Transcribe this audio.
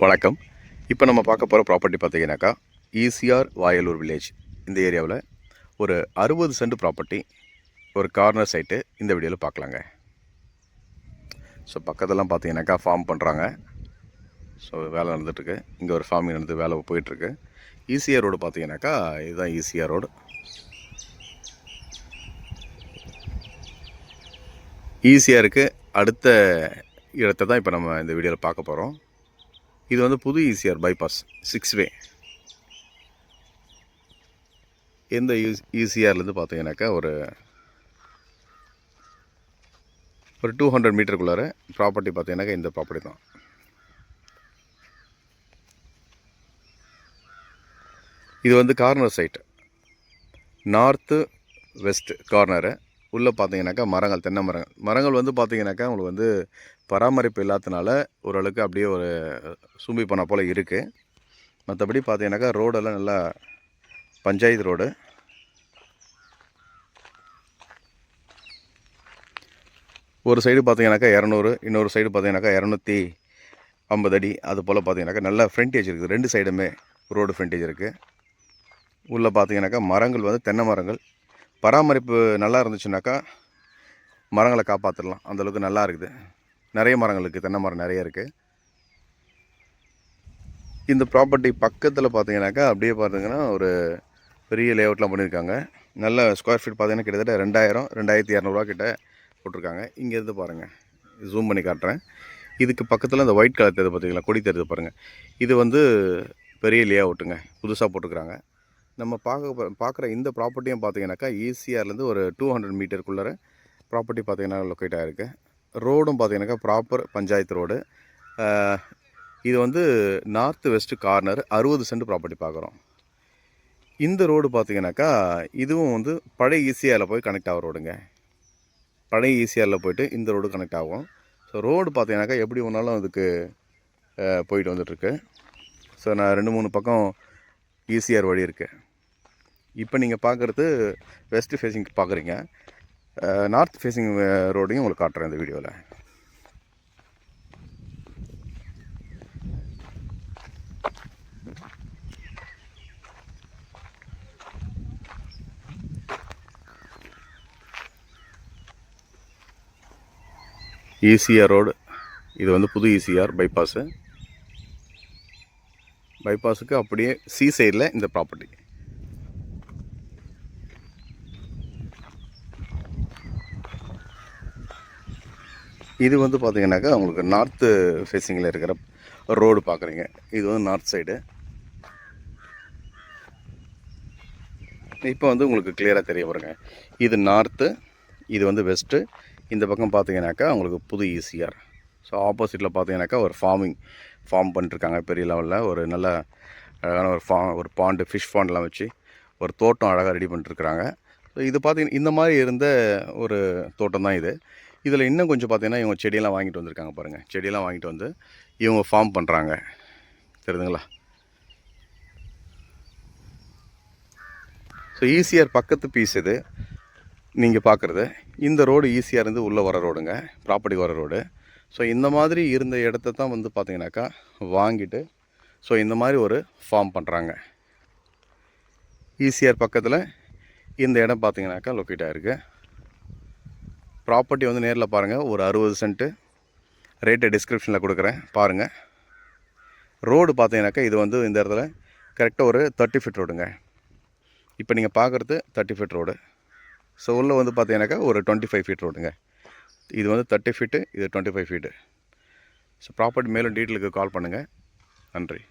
வணக்கம். இப்போ நம்ம பார்க்க போகிற ப்ராப்பர்ட்டி பார்த்தீங்கன்னாக்கா ஈசிஆர் வாயலூர் வில்லேஜ் இந்த ஏரியாவில் ஒரு 60 சென்ட் ப்ராப்பர்ட்டி, ஒரு கார்னர் சைட்டு இந்த வீடியோவில் பார்க்கலாங்க. ஸோ பக்கத்தெல்லாம் பார்த்தீங்கன்னாக்கா ஃபார்ம் பண்ணுறாங்க. ஸோ வேலை நடந்துகிட்ருக்கு. இங்கே ஒரு ஃபார்மிங் நடந்து வேலை போயிட்டுருக்கு. ஈசிஆர் ரோடு பார்த்தீங்கன்னாக்கா இதுதான் ஈசிஆர் ரோடு. ஈசிஆருக்கு அடுத்த இடத்தை தான் இப்போ நம்ம இந்த வீடியோவில் பார்க்க போகிறோம். இது வந்து புது ஈசிஆர் பைபாஸ் 6 வே. இந்த ஈசிஆர்லேருந்து பார்த்தீங்கன்னாக்கா ஒரு 200 மீட்டருக்குள்ளார ப்ராப்பர்ட்டி பார்த்தீங்கன்னாக்கா இந்த ப்ராப்பர்ட்டி தான். இது வந்து corner site, north west corner. உள்ளே பார்த்தீங்கன்னாக்கா மரங்கள், தென்னை மரங்கள் வந்து பார்த்தீங்கன்னாக்கா உங்களுக்கு வந்து பராமரிப்பு இல்லாதனால ஓரளவுக்கு அப்படியே ஒரு சூம்பி பண்ண போல் இருக்குது. மற்றபடி பார்த்தீங்கன்னாக்கா ரோடெல்லாம் நல்லா பஞ்சாயத்து ரோடு. ஒரு சைடு பார்த்தீங்கன்னாக்கா 200, இன்னொரு சைடு பார்த்தீங்கன்னாக்கா 250 அடி. அது போல் பார்த்தீங்கன்னாக்கா நல்லா ஃப்ரண்டேஜ் இருக்குது. 2 சைடுமே ரோடு ஃப்ரண்டேஜ் இருக்குது. உள்ளே பார்த்தீங்கன்னாக்கா மரங்கள் வந்து தென்னை மரங்கள். பராமரிப்பு நல்லா இருந்துச்சுனாக்கா மரங்களை காப்பாற்றிடலாம். அந்தளவுக்கு நல்லா இருக்குது. நிறைய மரங்கள் இருக்குது, தென்னை மரம் நிறைய இருக்குது. இந்த ப்ராப்பர்ட்டி பக்கத்தில் பார்த்தீங்கன்னாக்கா அப்படியே பார்த்தீங்கன்னா ஒரு பெரிய லேஅவுட்லாம் பண்ணியிருக்காங்க. நல்ல ஸ்கொயர் ஃபீட் பார்த்தீங்கன்னா கிட்டத்தட்ட 2200 கிட்ட போட்டிருக்காங்க. இங்கேருந்து பாருங்கள், ஜூம் பண்ணி காட்டுறேன். இதுக்கு பக்கத்தில் இந்த ஒயிட் கலர் தெரியுது பார்த்தீங்களா, கொடி தெரியுது பாருங்கள். இது வந்து பெரிய லேஅவுட்டுங்க, புதுசாக போட்டிருக்கிறாங்க. நம்ம பார்க்குற இந்த ப்ராப்பர்ட்டியும் பார்த்தீங்கன்னாக்கா ஈசிஆர்லேருந்து ஒரு 200 மீட்டருக்குள்ளே ப்ராப்பர்ட்டி பார்த்தீங்கன்னா லொக்கேட் ஆகிருக்கு. ரோடும் பார்த்தீங்கன்னாக்கா ப்ராப்பர் பஞ்சாயத்து ரோடு. இது வந்து north west corner 60 cent property பார்க்குறோம். இந்த ரோடு பார்த்தீங்கன்னாக்கா இதுவும் வந்து பழைய ஈசிஆரில் போய் கனெக்ட் ஆகிற ரோடுங்க. பழைய ஈசிஆரில் போய்ட்டு இந்த ரோடு கனெக்ட் ஆகும். ஸோ ரோடு பார்த்தீங்கன்னாக்கா எப்படி ஒன்றாலும் அதுக்கு போயிட்டு வந்துட்டுருக்கு. ஸோ நான் 2-3 பக்கம் ஈசிஆர் வழி இருக்குது. இப்போ நீங்கள் பார்க்குறது வெஸ்ட் ஃபேஸிங் பார்க்குறீங்க. நார்த் ஃபேஸிங் ரோடையும் உங்களுக்கு காட்டுறேன் இந்த வீடியோவில். ECR road. இது வந்து புது ஈசிஆர் பைபாஸு. பைபாஸுக்கு அப்படியே சி சைடில் இந்த ப்ராப்பர்ட்டி. இது வந்து பார்த்தீங்கன்னாக்கா உங்களுக்கு நார்த்து ஃபேஸிங்கில் இருக்கிற ரோடு பார்க்குறீங்க. இது வந்து நார்த் சைடு. இப்போ வந்து உங்களுக்கு கிளியராக தெரிய பாருங்க. இது நார்த்து, இது வந்து வெஸ்ட்டு. இந்த பக்கம் பார்த்தீங்கன்னாக்கா உங்களுக்கு புது ஈசிஆர். ஸோ ஆப்போசிட்டில் பார்த்தீங்கன்னாக்கா ஒரு ஃபார்ம் பண்ணிட்டுருக்காங்க பெரிய லெவலில். ஒரு நல்ல அழகான ஒரு பாண்டு, ஃபிஷ் பாண்டெலாம் வச்சு ஒரு தோட்டம் அழகாக ரெடி பண்ணிட்டுருக்குறாங்க. ஸோ இது பார்த்தீங்கன்னா இந்த மாதிரி இருந்த ஒரு தோட்டம் தான் இது. இதில் இன்னும் கொஞ்சம் பார்த்தீங்கன்னா இவங்க செடியெல்லாம் வாங்கிட்டு வந்திருக்காங்க பாருங்கள். செடியெல்லாம் வாங்கிட்டு வந்து இவங்க ஃபார்ம் பண்ணுறாங்க, தெரியுதுங்களா? ஸோ ஈசிஆர் பக்கத்து பீஸ் இது நீங்கள் பார்க்குறது. இந்த ரோடு ஈசிஆர் இருந்து உள்ளே வர ரோடுங்க, ப்ராப்பர்ட்டி வர ரோடு. ஸோ இந்த மாதிரி இருந்த இடத்த தான் வந்து பார்த்தீங்கன்னாக்கா வாங்கிட்டு ஸோ இந்த மாதிரி ஒரு ஃபார்ம் பண்ணுறாங்க. ஈசிஆர் பக்கத்தில் இந்த இடம் பார்த்தீங்கன்னாக்கா லொக்கேட் ஆகிருக்கு. ப்ராப்பர்ட்டி வந்து நேரில் பாருங்கள். ஒரு 60 சென்ட்டு. ரேட்டை டிஸ்கிரிப்ஷனில் கொடுக்குறேன், பாருங்கள். ரோடு பார்த்தீங்கன்னாக்கா இது வந்து இந்த இடத்துல கரெக்டாக ஒரு 30 ஃபீட் ரோடுங்க. இப்போ நீங்கள் பார்க்குறது 30 ஃபீட் ரோடு. ஸோ உள்ளே வந்து பார்த்தீங்கன்னாக்கா ஒரு 25 ஃபீட் ரோடுங்க. இது வந்து 30 ஃபீட்டு, இது 25 ஃபீட்டு. ஸோ ப்ராப்பர்ட்டி மேலும் டீட்டெயிலுக்கு கால் பண்ணுங்கள். நன்றி.